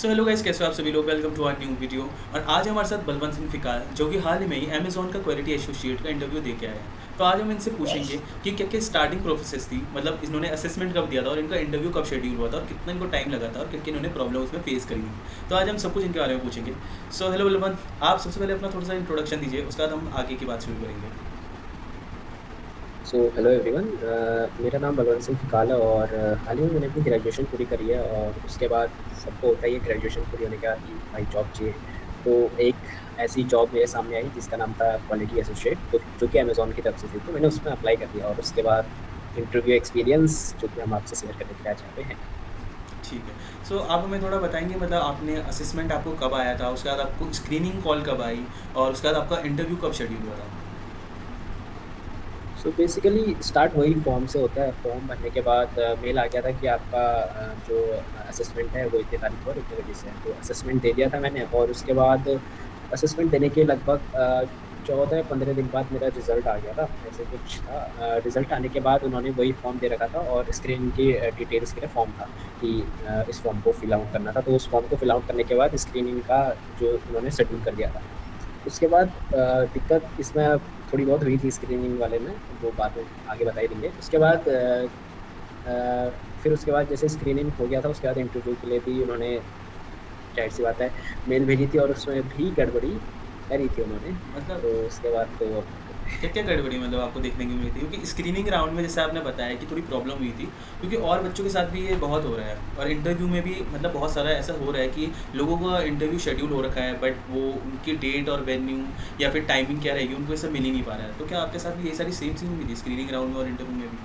So hello guys, कैसे हो आप सभी लोग। Welcome to our new video. और आज हमारे साथ बलवंत सिंह फिकार, जो कि हाल ही में ही अमेजोन का क्वालिटी एसोसिएट का इंटरव्यू दे के आए हैं। तो आज हम इनसे पूछेंगे कि क्या क्या स्टार्टिंग प्रोसेस थी, मतलब इन्होंने असेसमेंट कब दिया था और इनका इंटरव्यू कब शेड्यूल हुआ था और कितना इनको टाइम लगा था और क्या क्या इन्होंने प्रॉब्लम उसमें फेस करी थी। तो आज हम सब कुछ इनके बारे में पूछेंगे। सो हेलो बलवंत, आप सबसे पहले अपना थोड़ा सा इंट्रोडक्शन दीजिए, उसके बाद हम आगे की बात शुरू करेंगे। So hello everyone. मेरा नाम बलवंत सिंह फिकाल है और हाल ही में मैंने अपनी ग्रेजुएशन पूरी करी है। और उसके बाद सबको होता है ये ग्रेजुएशन पूरी होने के बाद कि भाई जॉब चाहिए। तो एक ऐसी जॉब मेरे सामने आई जिसका नाम था क्वालिटी एसोसिएट, तो जो कि अमेजोन की तरफ से थी। तो मैंने उसमें अप्लाई कर दिया और उसके बाद इंटरव्यू एक्सपीरियंस जो कि हम आपसे शेयर करने के लिए आज यहाँ पे हैं। ठीक है। सो आप हमें थोड़ा बताएंगे, मतलब आपने असेसमेंट आपको कब आया था, उसके बाद आपको स्क्रीनिंग कॉल कब आई और उसके बाद आपका इंटरव्यू कब शेड्यूल हुआ था। सो बेसिकली स्टार्ट वही फॉर्म से होता है। फॉर्म भरने के बाद मेल आ गया था कि आपका जो असेसमेंट है वो इतने तारीख को और इतने बजे से है। तो असेसमेंट दे दिया था मैंने और उसके बाद असेसमेंट देने के लगभग 14 या 15 दिन बाद मेरा रिजल्ट आ गया था, ऐसे कुछ था। रिजल्ट आने के बाद उन्होंने वही फॉर्म दे रखा था और स्क्रीन की डिटेल्स के लिए फॉर्म था कि इस फॉर्म को फिल आउट करना था। तो उस फॉर्म को फिल आउट करने के बाद स्क्रीनिंग का जो उन्होंने शेड्यूल कर दिया था। उसके बाद दिक्कत इसमें थोड़ी बहुत हुई थी स्क्रीनिंग वाले में, वो बात में आगे बता ही देंगे। उसके बाद फिर उसके बाद जैसे स्क्रीनिंग हो गया था उसके बाद इंटरव्यू के लिए भी उन्होंने, जाहिर सी बात है, मेल भेजी थी और उसमें भी गड़बड़ी करी थी उन्होंने। मतलब तो उसके बाद तो अब क्या क्या गड़बड़ी मतलब आपको देखने की मिली थी, क्योंकि स्क्रीनिंग राउंड में जैसे आपने बताया कि थोड़ी प्रॉब्लम हुई थी, क्योंकि और बच्चों के साथ भी ये बहुत हो रहा है और इंटरव्यू में भी मतलब बहुत सारा ऐसा हो रहा है कि लोगों का इंटरव्यू शेड्यूल हो रखा है बट वो उनकी डेट और वेन्यू या फिर टाइमिंग क्या रहेगी उनको ये सब मिल ही नहीं पा रहा है। तो क्या आपके साथ भी ये सारी सेम सीन हुई थी स्क्रीनिंग राउंड में और इंटरव्यू में भी।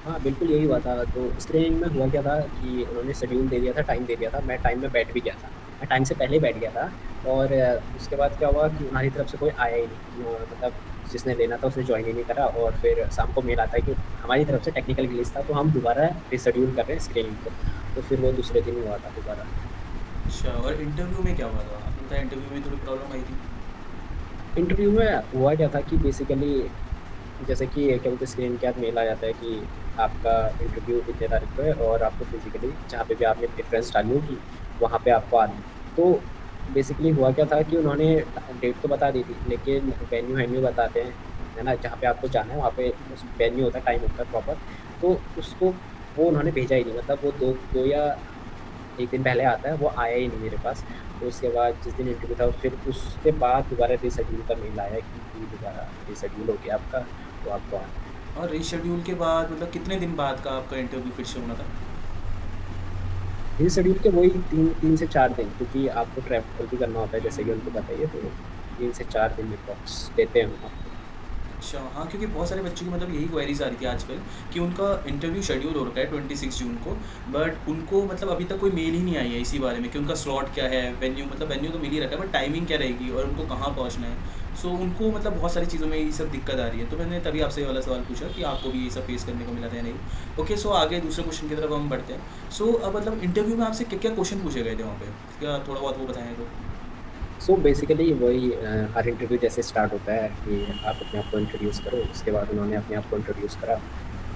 हाँ, बिल्कुल यही हुआ था। तो स्क्रीनिंग में हुआ क्या था कि उन्होंने शेड्यूल दे दिया था, टाइम दे दिया था, मैं टाइम में बैठ भी गया था। मैं टाइम से पहले ही बैठ गया था। और उसके बाद क्या हुआ कि हमारी तरफ से कोई आया ही नहीं। मतलब जिसने लेना था उसने ज्वाइन ही नहीं करा। और फिर शाम को मेल आता है कि हमारी तरफ से टेक्निकल ग्लिच था, तो हम दोबारा रिशेड्यूल कर रहे हैं स्क्रीनिंग को। तो फिर वो दूसरे दिन हुआ था दोबारा। अच्छा, और इंटरव्यू में क्या हुआ था, आपने बताया इंटरव्यू में थोड़ी प्रॉब्लम आई थी। इंटरव्यू में हुआ क्या था कि बेसिकली जैसे कि क्या बोलते हैं, स्क्रीन के बाद मेल आ जाता है कि आपका इंटरव्यू इतने तारीख को है और आपको फिजिकली जहाँ पे भी आपने प्रेफरेंस डाली होगी वहाँ पे आपको आना है। तो बेसिकली हुआ क्या था कि उन्होंने डेट तो बता दी थी लेकिन वेन्यू वेन्यू बताते हैं, है ना, जहाँ पे आपको जाना है वहाँ पे उस वेन्यू होता है, टाइम होता है प्रॉपर। तो उसको वो उन्होंने भेजा ही नहीं। मतलब वो दो या एक दिन पहले आता है, वो आया ही नहीं मेरे पास। तो उसके बाद जिस दिन इंटरव्यू था फिर उसके बाद दोबारा रीशेड्यूल का मेल आया कि दोबारा रीशेड्यूल हो गया आपका, तो आपको आना है। और रीशेड्यूल के बाद मतलब कितने दिन बाद का आपका इंटरव्यू फिर से होना था। रीशेड्यूल के वही 3 से 4 दिन, क्योंकि आपको ट्रैवल भी करना होता है जैसे कि उनको बताइए। तो 3 से 4 दिन अप्रॉक्स देते हैं हम आपको। अच्छा हाँ, क्योंकि बहुत सारे बच्चों की मतलब यही क्वेरीज आ रही थी आजकल कि उनका इंटरव्यू शेड्यूल हो रखा है 26 जून को, बट उनको मतलब अभी तक कोई मेल ही नहीं आई है इसी बारे में कि उनका स्लॉट क्या है, वेन्यू मतलब वेन्यू तो मिल ही रखा है बट टाइमिंग क्या रहेगी और उनको कहाँ पहुँचना है। सो उनको मतलब बहुत सारी चीज़ों में ये सब दिक्कत आ रही है। तो मैंने तभी आपसे ये वाला सवाल पूछा कि आपको भी ये सब फेस करने को मिला था या नहीं। ओके, सो आगे दूसरे क्वेश्चन की तरफ हम बढ़ते हैं। सो अब मतलब इंटरव्यू में आपसे क्या क्या क्वेश्चन पूछे गए थे वहाँ पे, क्या थोड़ा बहुत वो बताएं तो। सो बेसिकली वही हर इंटरव्यू जैसे स्टार्ट होता है कि आप अपने आप को इंट्रोड्यूस करो। उसके बाद उन्होंने अपने आप को इंट्रोड्यूस करा।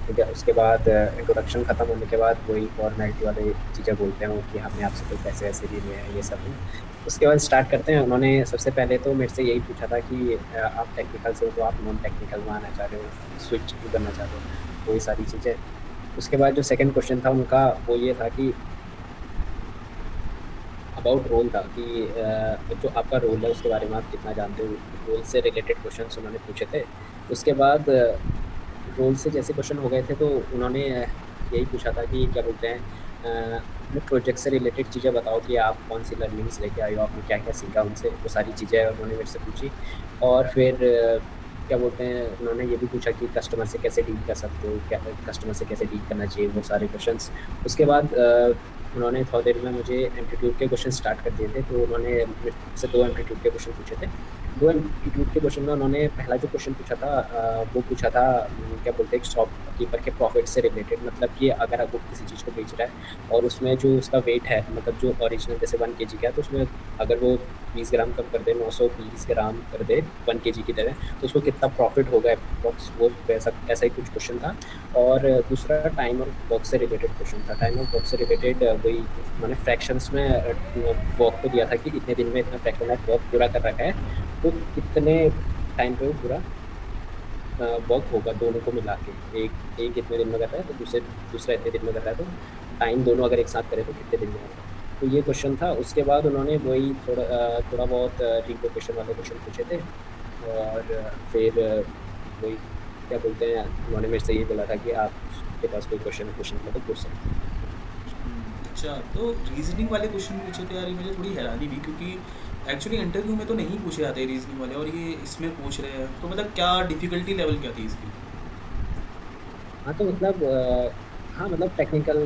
ठीक है, उसके बाद इंट्रोडक्शन खत्म होने के बाद वही फॉर्मेलिटी वाले चीज़ें बोलते हैं वो कि हमने आपसे कोई पैसे वैसे भी लिए हैं, ये सब है। उसके बाद स्टार्ट करते हैं। उन्होंने सबसे पहले तो मेरे से यही पूछा था कि आप टेक्निकल से हो तो आप नॉन टेक्निकल में आना चाह रहे हो, स्विच क्यों करना चाह रहे हो, वही सारी चीज़ें। उसके बाद जो सेकंड क्वेश्चन था उनका वो ये था कि अबाउट रोल था कि जो आपका रोल है उसके बारे में आप कितना जानते हो। रोल से रिलेटेड क्वेश्चंस उन्होंने पूछे थे। उसके बाद रोल से जैसे क्वेश्चन हो गए थे तो उन्होंने यही पूछा था कि क्या बोलते हैं, अपने प्रोजेक्ट से रिलेटेड चीज़ें बताओ कि आप कौन सी लर्निंग्स लेके आए हो, आपने क्या क्या सीखा उनसे, वो सारी चीज़ें उन्होंने मेरे से पूछी। और फिर क्या बोलते हैं, उन्होंने ये भी पूछा कि कस्टमर से कैसे डील कर सकते हो, क्या कस्टमर से कैसे डील करना चाहिए, वो सारे क्वेश्चंस। उसके बाद उन्होंने थोड़ी देर में मुझे एप्टीट्यूड के क्वेश्चन स्टार्ट कर दिए थे। तो उन्होंने मुझसे 2 एप्टीट्यूड के क्वेश्चन पूछे थे। 2 एप्टीट्यूड के क्वेश्चन में उन्होंने पहला जो क्वेश्चन पूछा था वो पूछा था, क्या बोलते हैं, शॉपकीपर के प्रॉफिट से रिलेटेड। मतलब कि अगर आप वो किसी चीज़ को बेच रहा है और उसमें जो उसका वेट है, मतलब जो ओरिजिनल जैसे 1 kg का है, तो उसमें अगर वो 20 ग्राम कम कर दे, 920 ग्राम कर दे 1 kg की तरह, तो उसको कितना प्रॉफिट होगा अप्रॉक्स, वो ऐसा ऐसा ही कुछ क्वेश्चन था। और दूसरा टाइम और वर्क से रिलेटेड क्वेश्चन था। टाइम और वर्क से रिलेटेड वही मैंने फ्रैक्शंस में वर्क को दिया था कि इतने दिन में इतना फ्रैक्शन ऑफ वर्क पूरा कर रखा है, तो कितने टाइम पे वो पूरा वर्क होगा दोनों को मिला के। एक एक इतने दिन में कर रहा है तो दूसरा इतने दिन में कर रहा है, तो टाइम दोनों अगर एक साथ करें तो कितने दिन में होगा। तो ये क्वेश्चन था। उसके बाद उन्होंने वही थोड़ा बहुत रिलोकेशन वाले क्वेश्चन पूछे थे। और फिर वही क्या बोलते हैं, उन्होंने मेरे से ये बोला था कि आपके पास कोई क्वेश्चन मतलब पूछ सकते हैं। अच्छा, तो रीजनिंग वाले क्वेश्चन पूछे थे यार, ये मुझे थोड़ी हैरानी हुई क्योंकि एक्चुअली इंटरव्यू में तो नहीं पूछे जाते रीजनिंग वाले, और ये इसमें पूछ रहे हैं, तो मतलब क्या डिफ़िकल्टी लेवल क्या थी इसकी? हाँ तो मतलब हाँ मतलब टेक्निकल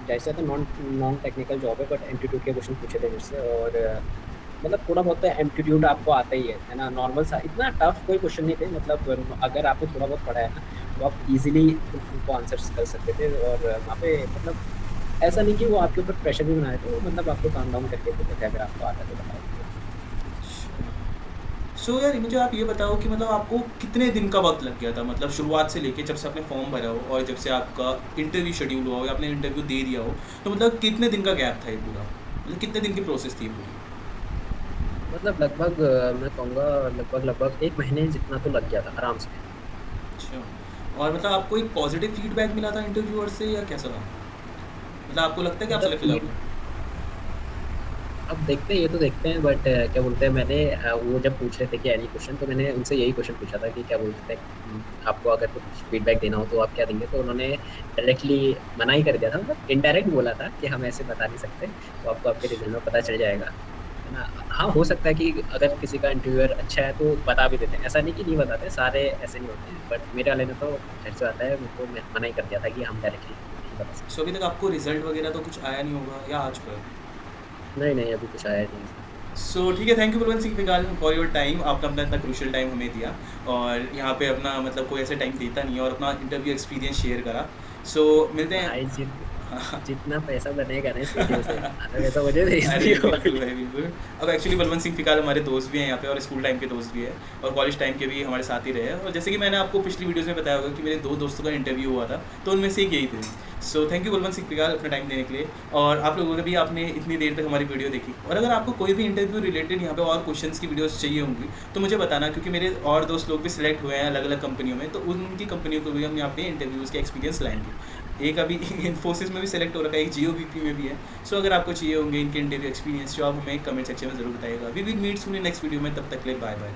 जैसे तो नॉन नॉन टेक्निकल जॉब है, बट एमटीट्यूड के क्वेश्चन पूछे थे मुझसे। और मतलब थोड़ा बहुत तो एमटीट्यूड आपको आता ही है ना, नॉर्मल सा, इतना टफ कोई क्वेश्चन नहीं थे। मतलब अगर आपने थोड़ा बहुत पढ़ा है ना, तो आप इजीली उनको आंसर्स कर सकते थे। और वहाँ पे मतलब ऐसा नहीं कि वो आपके ऊपर प्रेशर भी बनाए थे, वो मतलब आपको काम डाउन करके देते थे, अगर आपको आता है तो बताओ। सो यार मुझे आप ये बताओ कि मतलब आपको कितने दिन का वक्त लग गया था, मतलब शुरुआत से लेके जब से आपने फॉर्म भरा हो और जब से आपका इंटरव्यू शेड्यूल हुआ हो या आपने इंटरव्यू दे दिया हो, तो मतलब कितने दिन का गैप था ये पूरा, मतलब कितने दिन की प्रोसेस थी ये पूरी? मतलब लगभग मैं कहूँगा लगभग 1 महीने जितना तो लग गया था आराम से। अच्छा, और मतलब आपको एक पॉजिटिव फीडबैक मिला था इंटरव्यूअर से या कैसा था, मतलब आपको लगता है कि आप मतलब सेलेक्ट हो फीड जाओगे? अब देखते हैं, ये तो देखते हैं, बट क्या बोलते हैं, मैंने वो जब पूछ रहे थे कि एनी क्वेश्चन, तो मैंने उनसे यही क्वेश्चन पूछा था कि क्या बोलते हैं, आपको अगर कुछ फीडबैक देना हो तो आप क्या देंगे। तो उन्होंने डायरेक्टली मना ही कर दिया था, मतलब इनडायरेक्ट बोला था कि हम ऐसे बता नहीं सकते, तो आपको आपके रिजल्ट में पता चल जाएगा, है ना। हाँ हो सकता है कि अगर किसी का इंटरव्यूअर अच्छा है तो बता भी देते हैं, ऐसा नहीं कि नहीं बताते, सारे ऐसे नहीं होते हैं, बट मेरे वाले ने तो झट से आता है, मेरे को मना ही कर दिया था कि हम डायरेक्टली नहीं बता सकते। सो अभी तक आपको रिजल्ट वगैरह तो कुछ आया नहीं होगा या आ चुका है? नहीं नहीं, अभी कुछ आया नहीं। सो ठीक है, थैंक यू बलवंत सिंह फिलहाल फॉर योर टाइम, आपने अपना इतना क्रूशियल टाइम हमें दिया, और यहाँ पे अपना मतलब कोई ऐसा टाइम देता नहीं है, और अपना इंटरव्यू एक्सपीरियंस शेयर करा। सो मिलते हैं। भाई हाँ। जितना पैसा बनेगा ना इस वीडियो से, आधा पैसा मुझे भेज अरे दियो बिल्कुल भाई। भाई बिल्कुल। अब एक्चुअली बलवंत सिंह फिलहाल हमारे दोस्त भी हैं यहाँ पे, और स्कूल टाइम के दोस्त भी है, और कॉलेज टाइम के भी हमारे साथ ही रहे हैं, और जैसे कि मैंने आपको पिछली वीडियोस में बताया होगा कि मेरे 2 दोस्तों का इंटरव्यू हुआ था, तो उनमें से एक यही थे। So thank you Balwant Singh फिलहाल अपना टाइम देने के लिए, और आप लोगों को भी आपने इतनी देर तक हमारी वीडियो देखी। और अगर आपको कोई भी इंटरव्यू रिलेटेड यहाँ पे और क्वेश्चन्स की वीडियोस चाहिए होंगी तो मुझे बताना, क्योंकि मेरे और दोस्त लोग भी सिलेक्ट हुए हैं अलग अलग कंपनियों में, तो उनकी कंपनियों को भी हम यहाँ पे इंटरव्यूज़ के एक्सपीरियंस लाएंगे। एक अभी इन्फोसिस में भी सेलेक्ट हो रखा है, एक जियो वीपी में भी है। सो अगर आपको चाहिए होंगे इनके इंटरव्यू एक्सपीरियंस, जो आप हमें कमेंट सेक्शन में जरूर बताइएगा। We will meet soon in next video में, तब तक के लिए बाय बाय।